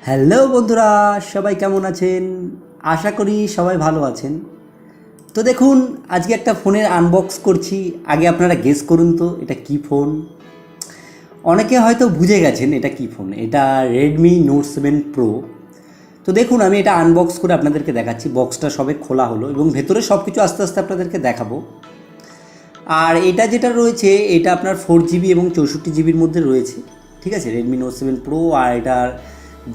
Hello বন্ধুরা, সবাই কেমন আছেন? আশা করি সবাই ভালো আছেন। তো দেখুন, আজকে একটা ফোনের আনবক্স করছি। আগে আপনারা গেস করুন তো এটা কি ফোন। অনেকে হয়তো বুঝে গেছেন এটা কি ফোন। এটা রেডমি নোট 7 প্রো। তো দেখুন, আমি এটা আনবক্স করে আপনাদেরকে দেখাচ্ছি। বক্সটা সবে খোলা হলো এবং ভেতরে সব কিছু আস্তে আস্তে আপনাদেরকে দেখাবো। আর এটা যেটা রয়েছে এটা আপনার 4 জিবি এবং 64 জিবির মধ্যে রয়েছে। ঠিক আছে, রেডমি নোট 7 প্রো। আর এটার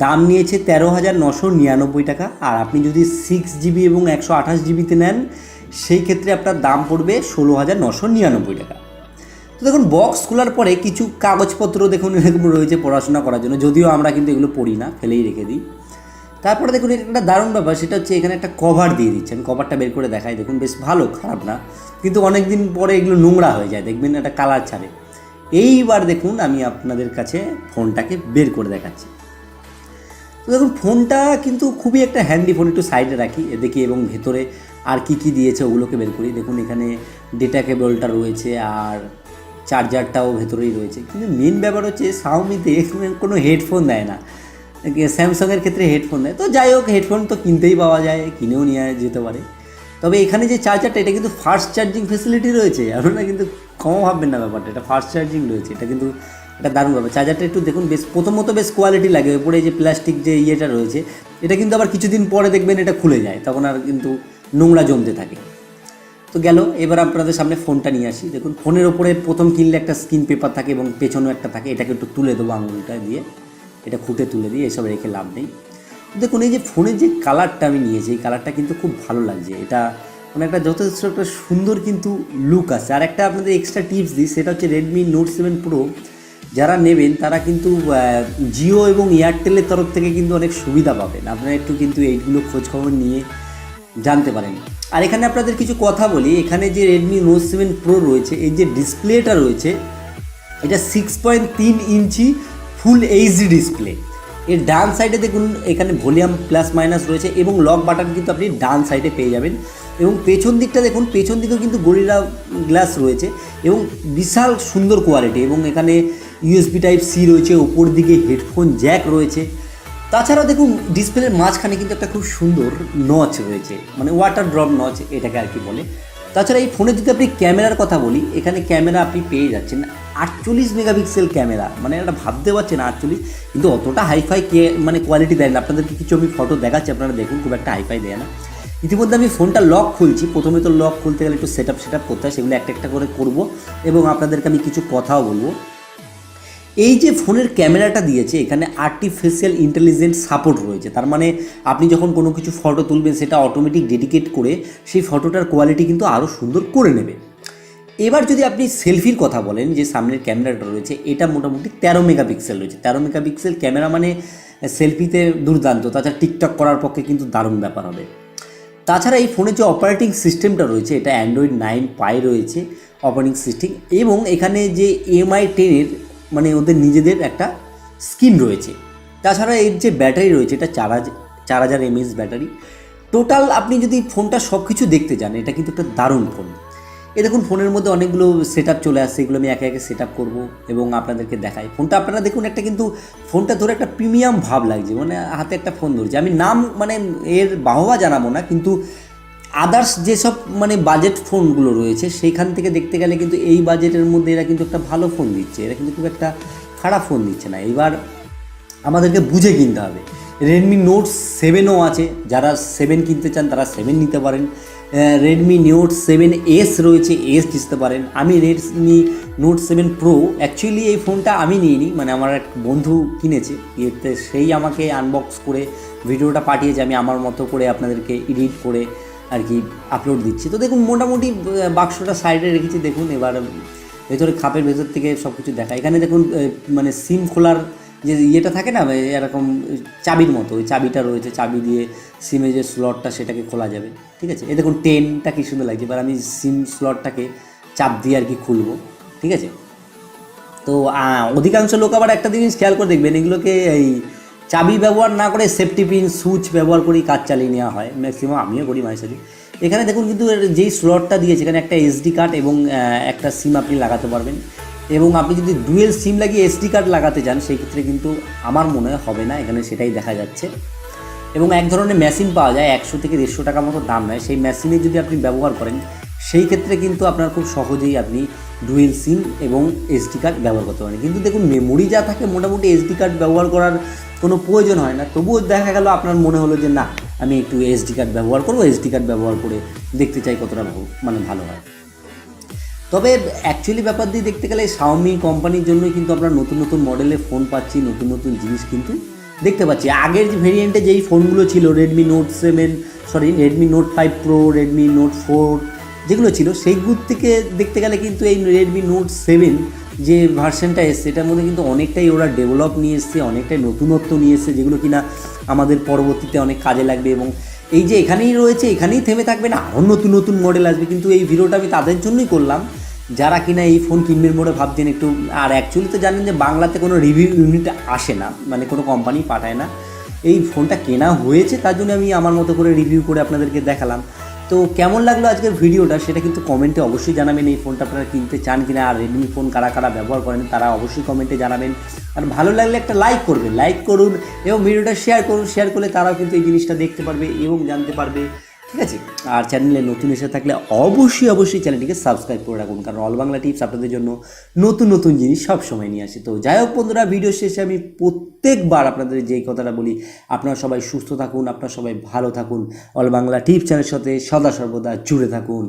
দাম নিয়েছে 13,999 টাকা। আর আপনি যদি 6 জিবি এবং 128 জিবিতে নেন সেই ক্ষেত্রে আপনার দাম পড়বে 16,999 টাকা। তো দেখুন, বক্স খোলার পরে কিছু কাগজপত্র দেখুন এরকম রয়েছে পড়াশোনা করার জন্য, যদিও আমরা কিন্তু এগুলো পড়ি না, ফেলেই রেখে দিই। তারপরে দেখুন, এটা একটা দারুণ ব্যাপার, সেটা হচ্ছে এখানে একটা কভার দিয়ে দিচ্ছেন। কভারটা বের করে দেখাই, দেখুন বেশ ভালো, খারাপ না। কিন্তু অনেক দিন পরে এগুলো নোংরা হয়ে যায়, দেখবেন একটা কালার ছাড়ে। এইবার দেখুন, আমি আপনাদের কাছে ফোনটাকে বের করে দেখাচ্ছি। তো দেখুন, ফোনটা কিন্তু খুবই একটা হ্যান্ডি ফোন। একটু সাইডে রাখি দেখি এবং ভেতরে আর কি কি দিয়েছে ওগুলোকে বের করি। দেখুন, এখানে ডেটা কেবলটা রয়েছে আর চার্জারটাও ভেতরেই রয়েছে। কিন্তু মেন ব্যাপার হচ্ছে শাওমিতে কোনো হেডফোন দেয় না, স্যামসাংয়ের ক্ষেত্রে হেডফোন দেয়। তো যাই হোক, হেডফোন তো কিনতেই পাওয়া যায়, কিনেও নিয়ে যেতে পারে। তবে এখানে যে চার্জারটা, এটা কিন্তু ফাস্ট চার্জিং ফেসিলিটি রয়েছে। আপনারা কিন্তু কম ভাববেন না ব্যাপারটা, এটা ফাস্ট চার্জিং রয়েছে। এটা কিন্তু এটা দারুণ ব্যাপার। চার্জারটা একটু দেখুন, বেশ প্রথমত বেশ কোয়ালিটি লাগে। ওপরে যে প্লাস্টিক যে ইয়েটা রয়েছে, এটা কিন্তু আবার কিছুদিন পরে দেখবেন এটা খুলে যায়, তখন আর কিন্তু নোংরা জমতে থাকে। তো গেল, এবার আপনাদের সামনে ফোনটা নিয়ে আসি। দেখুন, ফোনের ওপরে প্রথম কিনলে একটা স্ক্রিন পেপার থাকে এবং পেছনেও একটা থাকে। এটাকে একটু তুলে দেবো আঙুলটা দিয়ে, এটা খুঁটে তুলে দিই, এসব রেখে লাভ নেই। দেখুন, এই যে ফোনের যে কালারটা আমি নিয়েছি, এই কালারটা কিন্তু খুব ভালো লাগছে। এটা মানে একটা যথেষ্ট একটা সুন্দর কিন্তু লুক আছে। আর একটা আপনাদের এক্সট্রা টিপস দিই, সেটা হচ্ছে রেডমি নোট 7 প্রো যারা নেবেন তারা কিন্তু জিও এবং এয়ারটেলের তরফ থেকে কিন্তু অনেক সুবিধা পাবেন। আপনারা একটু কিন্তু এইগুলো খোঁজখবর নিয়ে জানতে পারেন। আর এখানে আপনাদের কিছু কথা বলি, এখানে যে রেডমি নোট 7 প্রো রয়েছে, এই যে ডিসপ্লেটা রয়েছে, এটা 6.3 ইঞ্চি ফুল এইচডি ডিসপ্লে। এর ডান সাইডে দেখুন, এখানে ভলিউম প্লাস মাইনাস রয়েছে এবং লক বাটন কিন্তু আপনি ডান সাইডে পেয়ে যাবেন। এবং পেছন দিকটা দেখুন, পেছন দিকেও কিন্তু গরিলা গ্লাস রয়েছে এবং বিশাল সুন্দর কোয়ালিটি। এবং এখানে ইউএসবি টাইপ সি রয়েছে, ওপর দিকে হেডফোন জ্যাক রয়েছে। তাছাড়াও দেখুন, ডিসপ্লের মাঝখানে কিন্তু একটা খুব সুন্দর নচ রয়েছে, মানে ওয়াটার ড্রপ নচ এটাকে আর কি বলে। তাছাড়া এই ফোনে যদি আপনি ক্যামেরার কথা বলি, এখানে ক্যামেরা আপনি পেয়ে যাচ্ছেন 48 মেগাপিক্সেল ক্যামেরা। মানে এটা ভাবতে পারছেন 48, কিন্তু অতটা হাইফাই মানে কোয়ালিটি দেয় না। আপনাদেরকে কিছু আমি ফটো দেখাচ্ছি, আপনারা দেখুন, খুব একটা হাইফাই দেয় না। ইতিমধ্যে আমি ফোনটা লক খুলছি। প্রথমে তো লক খুলতে গেলে একটু সেট আপ করতে হয়, সেগুলো একটা একটা করে করবো এবং আপনাদেরকে আমি কিছু কথাও বলবো। এই যে ফোনের ক্যামেরাটা দিয়েছে, এখানে আর্টিফিশিয়াল ইন্টেলিজেন্স সাপোর্ট রয়েছে। তার মানে আপনি যখন কোনো কিছু ফটো তুলবেন, সেটা অটোমেটিক ডেডিকেট করে সেই ফটোটার কোয়ালিটি কিন্তু আরও সুন্দর করে নেবে। এবার যদি আপনি সেলফির কথা বলেন, যে সামনের ক্যামেরাটা রয়েছে, এটা মোটামুটি 13 মেগাপিক্সেল রয়েছে। 13 মেগাপিক্সেল ক্যামেরা মানে সেলফিতে দুর্দান্ত। তাছাড়া টিকটক করার পক্ষে কিন্তু দারুণ ব্যাপার হবে। তাছাড়া এই ফোনের যে অপারেটিং সিস্টেমটা রয়েছে, এটা অ্যান্ড্রয়েড 9 পাই রয়েছে অপারেটিং সিস্টেম। এবং এখানে যে MI 10-এর মানে ওদের নিজেদের একটা স্কিন রয়েছে। তাছাড়া এর যে ব্যাটারি রয়েছে, এটা 4000 mAh ব্যাটারি। টোটাল আপনি যদি ফোনটা সব কিছু দেখতে যান, এটা কিন্তু একটা দারুণ ফোন। দেখুন, ফোনের মধ্যে অনেকগুলো সেট আপ চলে আসছে, এগুলো আমি একে একে সেট আপ করবো এবং আপনাদেরকে দেখাই। ফোনটা আপনারা দেখুন, একটা কিন্তু ফোনটা ধরে একটা প্রিমিয়াম ভাব লাগছে, মানে হাতে একটা ফোন ধরছে। আমি নাম মানে এর বাহবা জানাবো না, কিন্তু আদার্স যেসব মানে বাজেট ফোনগুলো রয়েছে সেইখান থেকে দেখতে গেলে কিন্তু এই বাজেটের মধ্যে এরা কিন্তু একটা ভালো ফোন দিচ্ছে, এরা কিন্তু খুব একটা খারাপ ফোন দিচ্ছে না। এবার আমাদেরকে বুঝে কিনতে হবে। রেডমি নোট 7ও আছে, যারা 7 কিনতে চান তারা 7 নিতে পারেন। রেডমি নোট 7S রয়েছে, এস নিতে পারেন। আমি রেডমি নোট 7 প্রো অ্যাকচুয়ালি এই ফোনটা আমি নিইনি, মানে আমার এক বন্ধু কিনেছে, এতে সেই আমাকে আনবক্স করে ভিডিওটা পাঠিয়েছে। আমি আমার মতো করে আপনাদেরকে এডিট করে আর কি আপলোড দিচ্ছি। তো দেখুন, মোটামুটি বাক্সটা সাইডে রেখেছি। দেখুন, এবার ভেতরে খাপের ভেতর থেকে সব কিছু দেখা। এখানে দেখুন, মানে সিম খোলার যে ইয়েটা থাকে না এরকম চাবির মতো, ওই চাবিটা রয়েছে। চাবি দিয়ে সিমের যে স্লটটা সেটাকে খোলা যাবে। ঠিক আছে, এই দেখুন 10টা কি সুন্দর লাগছে। এবার আমি সিম স্লটটাকে চাপ দিয়ে আর কি খুলবো। ঠিক আছে, তো অধিকাংশ লোক আবার একটা জিনিস খেয়াল করে দেখবেন, এগুলোকে এই চাবি ব্যবহার না করে সেফটি পিন সুইচ ব্যবহার করেই কাজ চালিয়ে নেওয়া হয়, ম্যাক্সিমাম আমিও করি মাঝে সাঝে। এখানে দেখুন, কিন্তু যেই স্লটটা দিয়েছে, এখানে একটা SD কার্ড এবং একটা সিম আপনি লাগাতে পারবেন। এবং আপনি যদি ডুয়েল সিম লাগিয়ে এসডি কার্ড লাগাতে চান সেই ক্ষেত্রে কিন্তু আমার মনে হয় হবে না, এখানে সেটাই দেখা যাচ্ছে। এবং এক ধরনের মেশিন পাওয়া যায় 100 থেকে 150 টাকা মতো দাম নেয়, সেই মেশিনে যদি আপনি ব্যবহার করেন সেই ক্ষেত্রে কিন্তু আপনার খুব সহজেই আপনি ডুয়েল সিম এবং এসডি কার্ড ব্যবহার করতে পারেন। কিন্তু দেখুন মেমোরি যা থাকে মোটামুটি এসডি কার্ড ব্যবহার করার কোনো প্রয়োজন হয় না, তবুও দেখা গেল আপনার মনে হলো যে না আমি একটু এসডি কার্ড ব্যবহার করবো, এসডি কার্ড ব্যবহার করে দেখতে চাই কতটা ভালো হয়। তবে অ্যাকচুয়ালি ব্যাপার দিয়ে দেখতে গেলে শাওমি কোম্পানির জন্যই কিন্তু আমরা নতুন নতুন মডেলের ফোন পাচ্ছি, নতুন নতুন জিনিস কিন্তু দেখতে পাচ্ছি। আগের যে ভেরিয়েন্টে যেই ফোনগুলো ছিল Redmi note 5 pro, Redmi note 4 যেগুলো ছিল সেইগুলোর থেকে দেখতে গেলে কিন্তু এই রেডমি নোট 7 যে ভার্সনটা এসছে এটার মধ্যে কিন্তু অনেকটাই ওরা ডেভেলপ নিয়ে এসছে, অনেকটাই নতুনত্ব নিয়ে এসছে, যেগুলো কিনা আমাদের পরবর্তীতে অনেক কাজে লাগবে। এবং এই যে এখানেই রয়েছে এখানেই থেমে থাকবে না, আরও নতুন নতুন মডেল আসবে। কিন্তু এই ভিডিওটা আমি তাদের জন্যই করলাম যারা কিনা এই ফোন কিনবেন বলে ভাবছেন একটু। আর অ্যাকচুয়ালি তো জানেন যে বাংলাতে কোনো রিভিউ ইউনিট আসে না, মানে কোনো কোম্পানি পাঠায় না। এই ফোনটা কেনা হয়েছে তার জন্য আমি আমার মতো করে রিভিউ করে আপনাদেরকে দেখালাম। তো কেমন লাগলো আজকের ভিডিওটা সেটা কিন্তু কমেন্টে অবশ্যই জানাবেন। এই ফোনটা আপনারা কিনতে চান কিনা, আর রেডমি ফোন কারা কারা ব্যবহার করেন তারা অবশ্যই কমেন্টে জানাবেন। আর ভালো লাগলে একটা লাইক করবেন, লাইক করুন এবং ভিডিওটা শেয়ার করুন। শেয়ার করলে তারাও কিন্তু এই জিনিসটা দেখতে পারবে এবং জানতে পারবে, ঠিক আছে। আর চ্যানেলে নতুন এসে থাকলে অবশ্যই চ্যানেলটিকে সাবস্ক্রাইব করে রাখুন, কারণ অল বাংলা টিপস আপনাদের জন্য নতুন নতুন জিনিস সব সময় নিয়ে আসে। তো যাই হোক বন্ধুরা, ভিডিও শেষে আমি প্রত্যেকবার আপনাদের যেই কথাটা বলি, আপনারা সবাই সুস্থ থাকুন, আপনারা সবাই ভালো থাকুন, অল বাংলা টিপস চ্যানেলের সাথে সদা সর্বদা জুড়ে থাকুন।